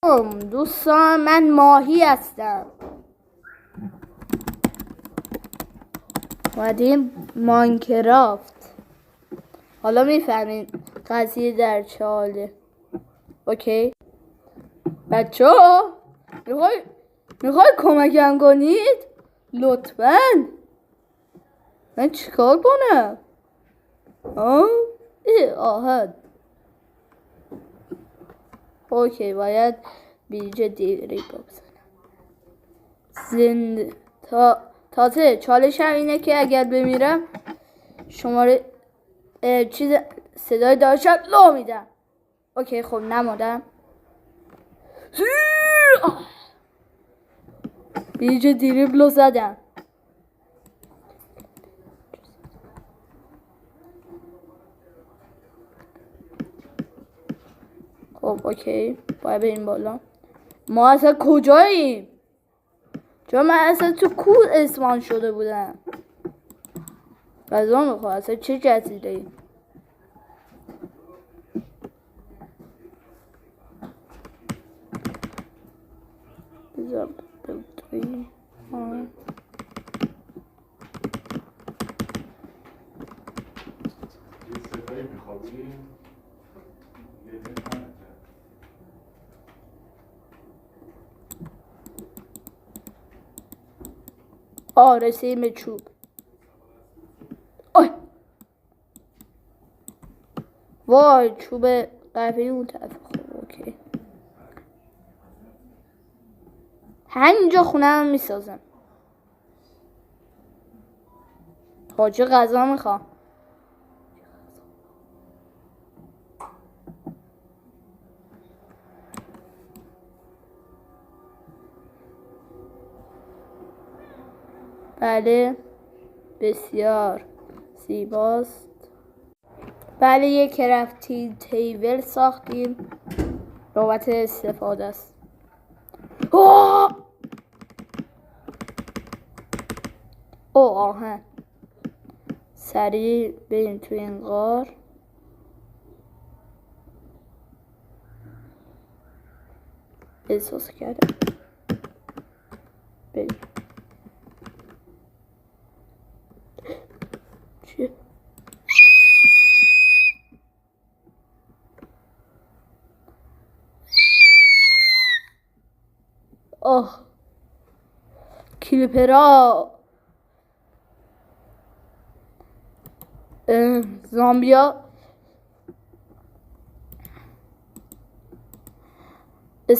دوستان من ماهی هستم. اومدیم ماینکرافت. حالا میفهمین قضیه در چه حاله. اوکی بچه ها میخوای کمکم کنید لطفاً. من چیکار کنم؟ آهد اوکی باید بیج دیگری بزنم. تازه چالش هم اینه که اگر بمیرم شماره چیز صدای داشت لو میدم. اوکی خب نمودم. بیج دریبلو زدم. خب اوکی باید بریم بالا. ما اصلا کجاییم؟ چون من اصلا تو کوه اسمان شده بودم. غذا میخواه اصلا چه جزیره ای؟ رسیم چوب. وای چوب قهوه‌ای اون طرف. خب اوکی همینجا خونه هم میسازم. حاجی غذا میخوام. بله بسیار زیباست. بله یک کرافتی تیبل ساختیم. نوبت استفاده است. آهن سریع بریم توی این غار. احساس کردم بریم. چیه؟ کلیپرا زامبیا